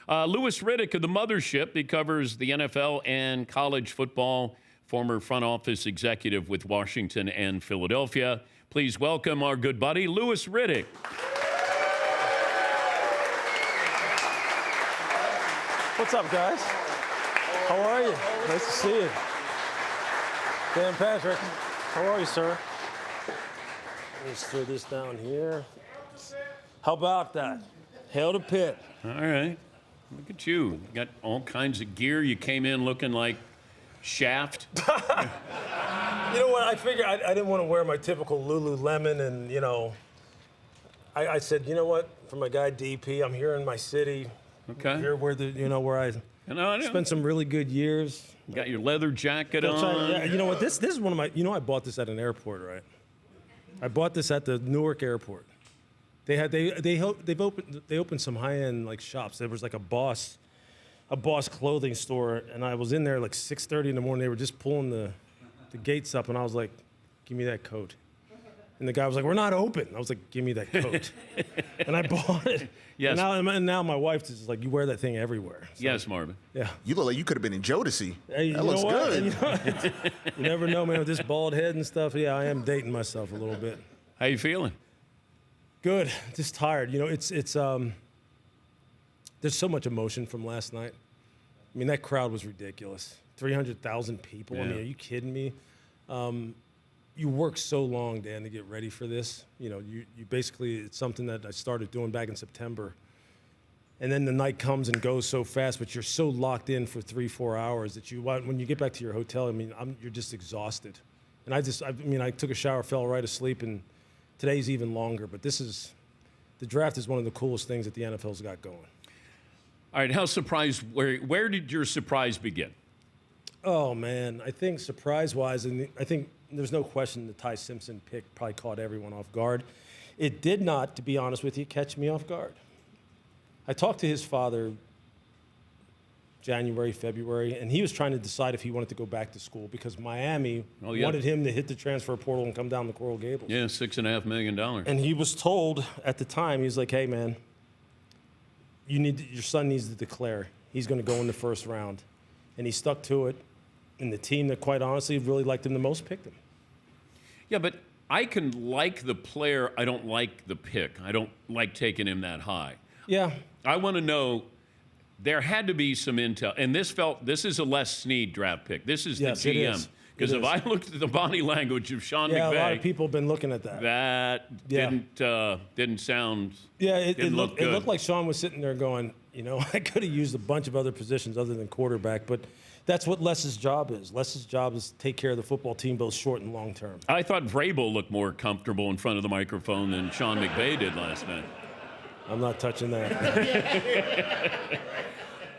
Louis Riddick of the Mothership. He covers the NFL and college football, former front office executive with Washington and Philadelphia. Please welcome our good buddy, Louis Riddick. What's up, guys? How are you? Nice to see you. Dan Patrick, how are you, sir? Let's throw this down here. How about that? Hail to Pitt. All right. Look at you. You got all kinds of gear. You came in looking like Shaft. You know what? I figured I didn't want to wear my typical Lululemon, and, you know, I said, you know what? For my guy DP, I'm here in my city. Okay. Here where I spent some really good years. You got your leather jacket on. Yeah, you know what? This is one of my. You know, I bought this at an airport, right? I bought this at the Newark airport. They opened some high-end like shops. There was like a Boss clothing store, and I was in there like 6:30 in the morning. They were just pulling the gates up, and I was like, "Give me that coat." And the guy was like, "We're not open." I was like, "Give me that coat." And I bought it. Yes. And now my wife is just like, "You wear that thing everywhere." So, yes, Marvin. Yeah. You look like you could have been in Jodeci. Hey, that looks good. You never know, man, with this bald head and stuff. Yeah, I am dating myself a little bit. How you feeling? Good. Just tired. You know, it's there's so much emotion from last night. I mean, that crowd was ridiculous. 300,000 people. Yeah. I mean, are you kidding me? You work so long, Dan, to get ready for this. You know, you basically, it's something that I started doing back in September. And then the night comes and goes so fast, but you're so locked in for 3-4 hours that when you get back to your hotel, I mean, you're just exhausted. And I took a shower, fell right asleep, and today's even longer. But the draft is one of the coolest things that the NFL's got going. All right, how surprised, where did your surprise begin? Oh, man, I think surprise-wise, and I think there's no question the Tai Simpson pick probably caught everyone off guard. It did not, to be honest with you, catch me off guard. I talked to his father January, February, and he was trying to decide if he wanted to go back to school because Miami wanted him to hit the transfer portal and come down to Coral Gables. Yeah, $6.5 million. And he was told at the time, he was like, "Hey, man, your son needs to declare. He's going to go in the first round." And he stuck to it. And the team that, quite honestly, really liked him the most picked him. Yeah, but I can like the player. I don't like the pick. I don't like taking him that high. Yeah. I want to know, there had to be some intel. And this is a Les Snead draft pick. This is the GM. Because if I looked at the body language of Sean McVay. Yeah, a lot of people have been looking at that. That didn't sound. Yeah, it look good. It looked like Sean was sitting there going, you know, I could have used a bunch of other positions other than quarterback, but that's what Les's job is. Les's job is to take care of the football team both short and long term. I thought Vrabel looked more comfortable in front of the microphone than Sean McVay did last night. I'm not touching that.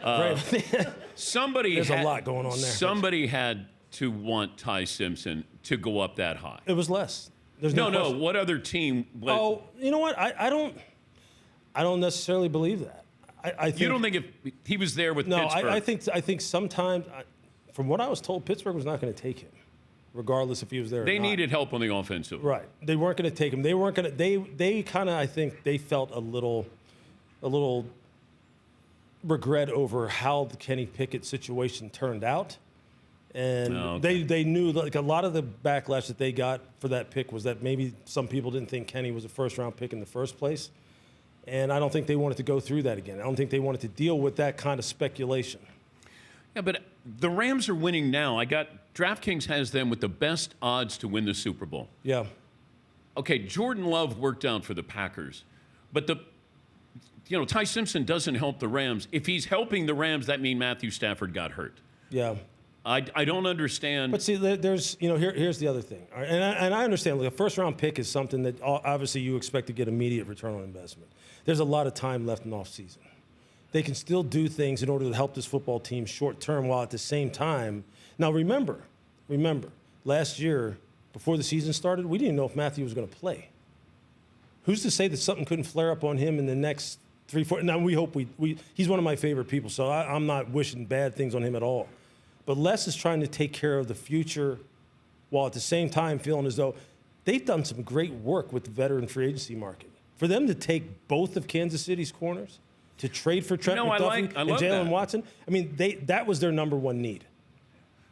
There's a lot going on there. Somebody had to want Tai Simpson to go up that high. It was Les. No. What other team? Oh, you know what? I don't necessarily believe that. I think, you don't think if he was there with Pittsburgh? No, I think sometimes, from what I was told, Pittsburgh was not going to take him, regardless if he was there or not. They needed help on the offensive. Right. They weren't going to take him. They weren't going to. They kind of, I think, they felt a little regret over how the Kenny Pickett situation turned out. And they knew, like, a lot of the backlash that they got for that pick was that maybe some people didn't think Kenny was a first-round pick in the first place. And I don't think they wanted to go through that again. I don't think they wanted to deal with that kind of speculation. Yeah, but the Rams are winning now. DraftKings has them with the best odds to win the Super Bowl. Yeah. Okay, Jordan Love worked out for the Packers. But Tai Simpson doesn't help the Rams. If he's helping the Rams, that means Matthew Stafford got hurt. Yeah. I don't understand. But see, there's, here's the other thing. All right, and I understand, like, a first-round pick is something that obviously you expect to get immediate return on investment. There's a lot of time left in off-season. They can still do things in order to help this football team short-term while at the same time. Now, remember, last year, before the season started, we didn't know if Matthew was going to play. Who's to say that something couldn't flare up on him in the next 3-4? Now, we hope he's one of my favorite people, so I'm not wishing bad things on him at all. But Les is trying to take care of the future while at the same time feeling as though they've done some great work with the veteran free agency market. For them to take both of Kansas City's corners, to trade for Trent No, McDuffie I and love Jalen that. Watson. I mean, that was their number one need.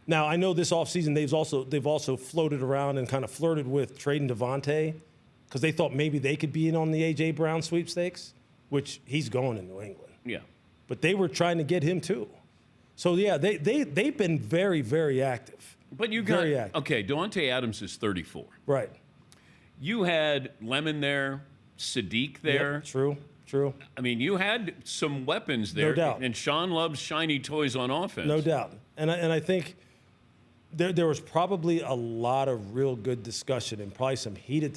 Now, I know this offseason they've also floated around and kind of flirted with trading Devontae because they thought maybe they could be in on the A.J. Brown sweepstakes, which he's going in New England. Yeah. But they were trying to get him too. So, yeah, they've been very, very active. But you Very got, active. okay, Devontae Adams is 34. Right. You had Lemon there, Sadiq there. Yep, true. I mean, you had some weapons there. No doubt. And Sean loves shiny toys on offense. No doubt. And I think there was probably a lot of real good discussion and probably some heated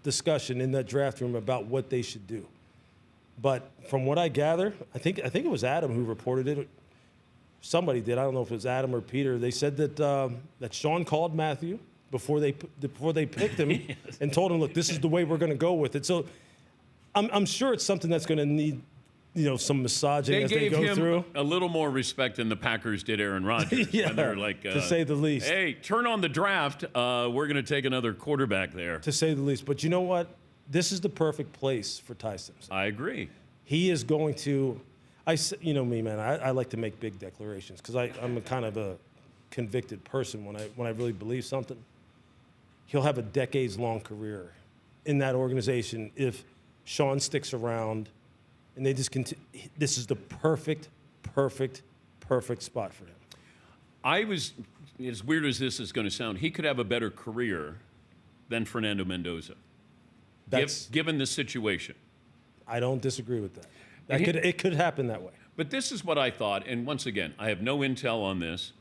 discussion in that draft room about what they should do. But from what I gather, I think it was Adam who reported it. Somebody did. I don't know if it was Adam or Peter. They said that Sean called Matthew before they picked him Yes. and told him, look, this is the way we're going to go with it. So I'm sure it's something that's going to need some massaging They as they gave go him through. a little more respect than the Packers did Aaron Rodgers. Yeah, And they're like, to say the least. Hey, turn on the draft. We're going to take another quarterback there. To say the least. But you know what? This is the perfect place for Tai Simpson. I agree. He is going to, you know me, man. I like to make big declarations because I'm a kind of a convicted person when I really believe something. He'll have a decades-long career in that organization if Sean sticks around, and they just continue. This is the perfect spot for him. As weird as this is going to sound, he could have a better career than Fernando Mendoza, given the situation. I don't disagree with that. And It could happen that way. But this is what I thought, and once again, I have no intel on this.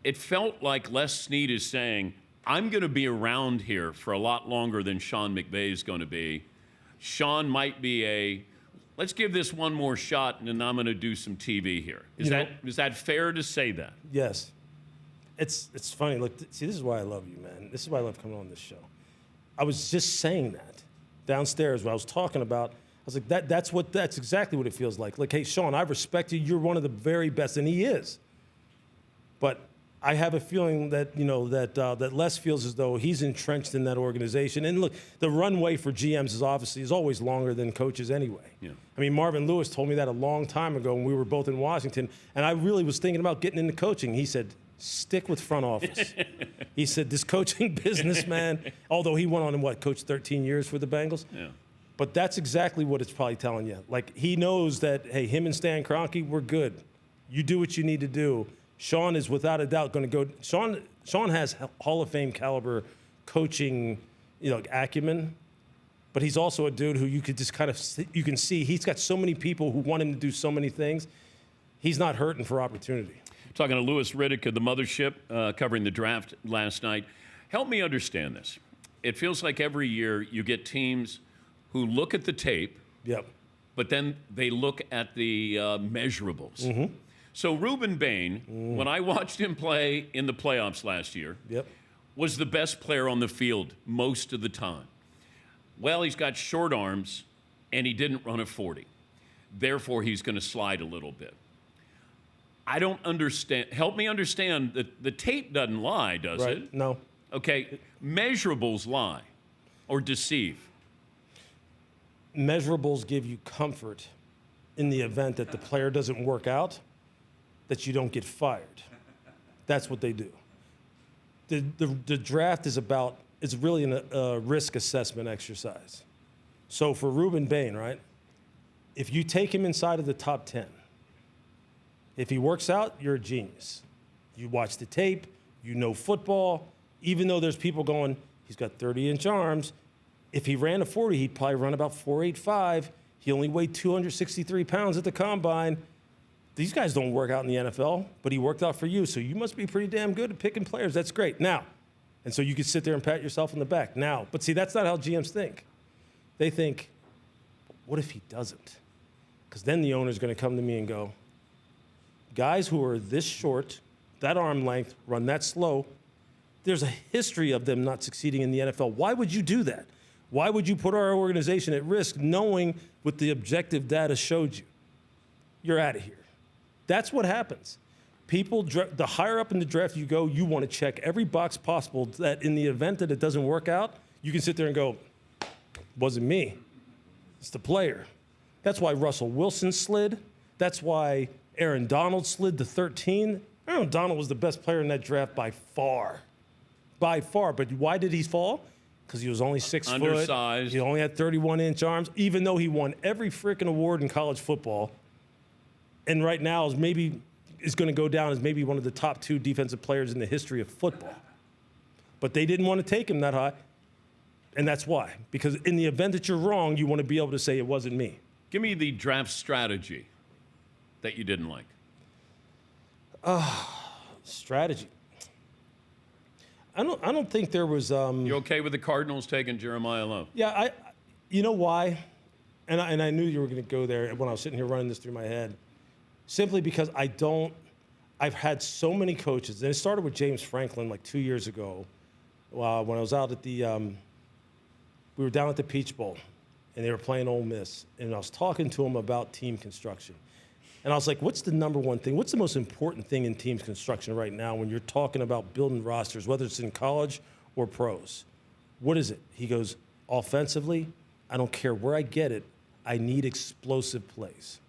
It felt like Les Snead is saying, I'm going to be around here for a lot longer than Sean McVay is going to be. Sean might be let's give this one more shot, and then I'm going to do some TV here. Is that fair to say that? Yes. It's funny. Look, see, this is why I love you, man. This is why I love coming on this show. I was just saying that downstairs when I was talking about. I was like, that's exactly what it feels like. Like, hey, Sean, I respect you. You're one of the very best, and he is. But I have a feeling that that Les feels as though he's entrenched in that organization. And look, the runway for GMs is always longer than coaches anyway. Yeah. I mean, Marvin Lewis told me that a long time ago when we were both in Washington, and I really was thinking about getting into coaching. He said, stick with front office. He said, this coaching business, man, although he went on and coached 13 years for the Bengals. Yeah. But that's exactly what it's probably telling you. Like, he knows that, hey, him and Stan Kroenke, we're good. You do what you need to do. Sean is without a doubt going to go. Sean has Hall of Fame caliber coaching, acumen, but he's also a dude who you could just you can see he's got so many people who want him to do so many things. He's not hurting for opportunity. Talking to Louis Riddick of the Mothership, covering the draft last night. Help me understand this. It feels like every year you get teams who look at the tape, Yep. but then they look at the measurables. Mm-hmm. So Reuben Bain, when I watched him play in the playoffs last year, Yep. was the best player on the field most of the time. Well, he's got short arms, and he didn't run a 40. Therefore, he's going to slide a little bit. I don't understand. Help me understand that the tape doesn't lie, does Right. it? No. Okay, measurables lie or deceive. Measurables give you comfort in the event that the player doesn't work out, that you don't get fired. That's what they do. The draft is really a risk assessment exercise. So for Reuben Bain, right, if you take him inside of the top 10, if he works out, you're a genius. You watch the tape, you know football, even though there's people going, he's got 30-inch arms. If he ran a 40, he'd probably run about 4.85. He only weighed 263 pounds at the combine. These guys don't work out in the NFL, but he worked out for you, so you must be pretty damn good at picking players. That's great. Now, and so you can sit there and pat yourself on the back. Now, but see, that's not how GMs think. They think, what if he doesn't? Because then the owner's going to come to me and go, guys who are this short, that arm length, run that slow, there's a history of them not succeeding in the NFL. Why would you do that? Why would you put our organization at risk knowing what the objective data showed you? You're out of here. That's what happens. People, the higher up in the draft you go, you want to check every box possible that in the event that it doesn't work out, you can sit there and go, wasn't me. It's the player. That's why Russell Wilson slid. That's why Aaron Donald slid to 13. Aaron Donald was the best player in that draft by far. By far. But why did he fall? Because he was only 6 foot. Undersized. He only had 31-inch arms, even though he won every freaking award in college football. And right now is going to go down as maybe one of the top 2 defensive players in the history of football. But they didn't want to take him that high. And that's why. Because in the event that you're wrong, you want to be able to say it wasn't me. Give me the draft strategy that you didn't like. Strategy. I don't think there was. You okay with the Cardinals taking Jeremiah Love? Yeah, you know why? And I knew you were going to go there when I was sitting here running this through my head. Simply because I've had so many coaches, and it started with James Franklin like 2 years ago when I was out at we were down at the Peach Bowl, and they were playing Ole Miss, and I was talking to him about team construction. And I was like, what's the number one thing? What's the most important thing in team construction right now when you're talking about building rosters, whether it's in college or pros? What is it? He goes, offensively, I don't care where I get it, I need explosive plays.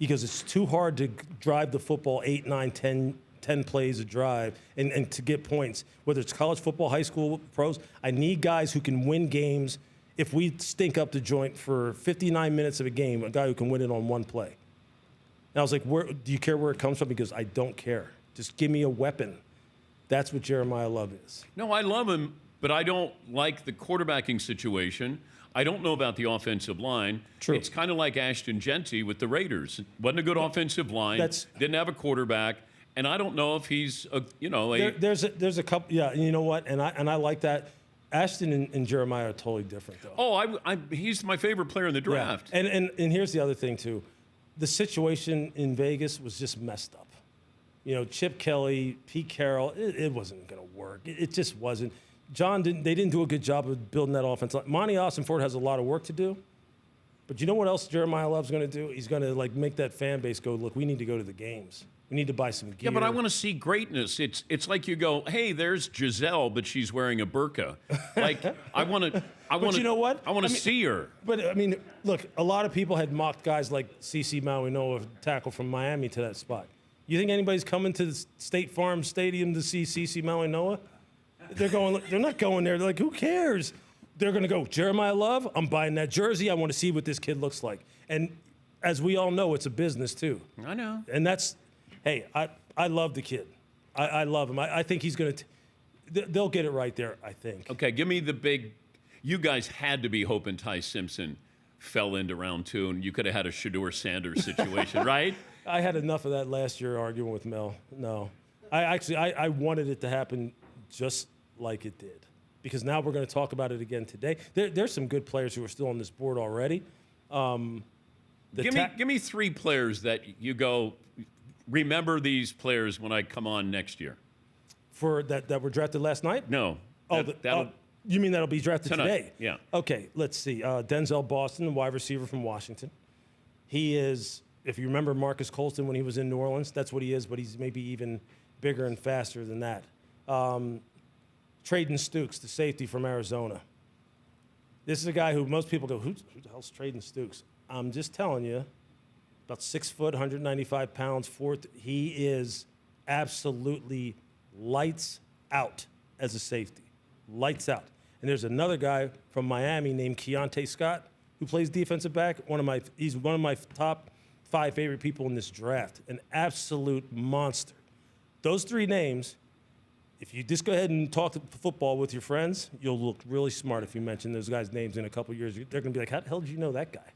He goes, it's too hard to drive the football 8, 9, 10 plays a drive and to get points. Whether it's college football, high school, pros, I need guys who can win games. If we stink up the joint for 59 minutes of a game, a guy who can win it on one play. And I was like, do you care where it comes from? He goes, I don't care. Just give me a weapon. That's what Jeremiah Love is. No, I love him, but I don't like the quarterbacking situation. I don't know about the offensive line. True. It's kind of like Ashton Genty with the Raiders. Wasn't a good offensive line. Didn't have a quarterback, and I don't know if he's There's a couple. Yeah, and you know what? And I like that. Ashton and Jeremiah are totally different, though. Oh, he's my favorite player in the draft. Yeah. And here's the other thing too. The situation in Vegas was just messed up. You know, Chip Kelly, Pete Carroll, it wasn't going to work. It just wasn't. They didn't do a good job of building that offense. Monty Austin-Ford has a lot of work to do. But you know what else Jeremiah Love's going to do? He's going to make that fan base go, look, we need to go to the games. We need to buy some gear. Yeah, but I want to see greatness. It's like you go, hey, there's Giselle, but she's wearing a burqa. Like I want to. But you know what? I want to see her. But I mean, look, a lot of people had mocked guys like CeCe Mauinoa, tackle from Miami, to that spot. You think anybody's coming to the State Farm Stadium to see CeCe Mauinoa? They're not going there. They're like, who cares? They're going to go, Jeremiah Love, I'm buying that jersey. I want to see what this kid looks like. And as we all know, it's a business too. I know. And hey, I love the kid. I love him. I think he's going to, they'll get it right there, I think. Okay, give me the big, you guys had to be hoping Tai Simpson fell into round 2 and you could have had a Shedeur Sanders situation, right? I had enough of that last year arguing with Mel. No. I wanted it to happen just like it did. Because now we're going to talk about it again today. There's some good players who are still on this board already. Give me 3 players that you go, remember these players when I come on next year. For that were drafted last night? No. You mean that'll be drafted today? Yeah. Okay, let's see. Denzel Boston, the wide receiver from Washington. He is, if you remember Marcus Colston when he was in New Orleans, that's what he is, but he's maybe even bigger and faster than that. Traden Stukes, the safety from Arizona. This is a guy who most people go, who the hell's Traden Stukes? I'm just telling you, about 6 foot, 195 pounds, he is absolutely lights out as a safety. Lights out. And there's another guy from Miami named Keontae Scott who plays defensive back. He's one of my top 5 favorite people in this draft. An absolute monster. Those 3 names, if you just go ahead and talk football with your friends, you'll look really smart if you mention those guys' names in a couple years. They're going to be like, how the hell did you know that guy?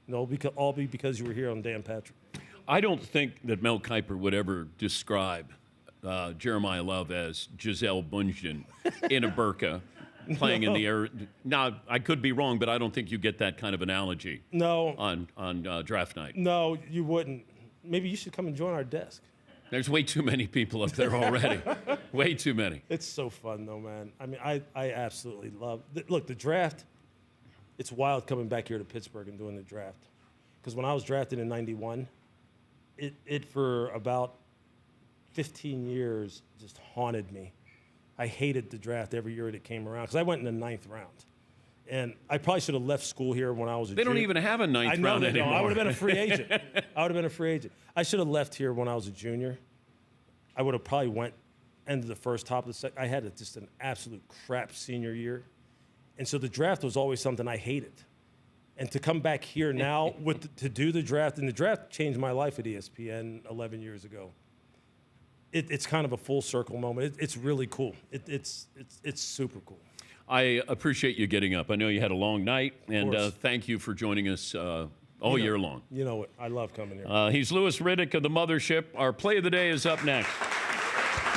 And it'll all be because you were here on Dan Patrick. I don't think that Mel Kiper would ever describe Jeremiah Love as Giselle Bundchen in a burqa playing in the air. Now, I could be wrong, but I don't think you get that kind of analogy on draft night. No, you wouldn't. Maybe you should come and join our desk. There's way too many people up there already. Way too many. It's so fun, though, man. I mean, I absolutely love look, the draft, it's wild coming back here to Pittsburgh and doing the draft. Because when I was drafted in 91, it for about 15 years just haunted me. I hated the draft every year that came around because I went in the 9th round. And I probably should have left school here when I was a They junior. don't even have a ninth I know round they don't. anymore. I would have been a free agent. I should have left here when I was a junior. I would have probably went end of the first, top of the second. I had just an absolute crap senior year. And so the draft was always something I hated. And to come back here now to do the draft, and the draft changed my life at ESPN 11 years ago. It's kind of a full circle moment. It's really cool. It's super cool. I appreciate you getting up. I know you had a long night, and course. thank you for joining us all year long. You know what? I love coming here. He's Louis Riddick of the Mothership. Our play of the day is up next.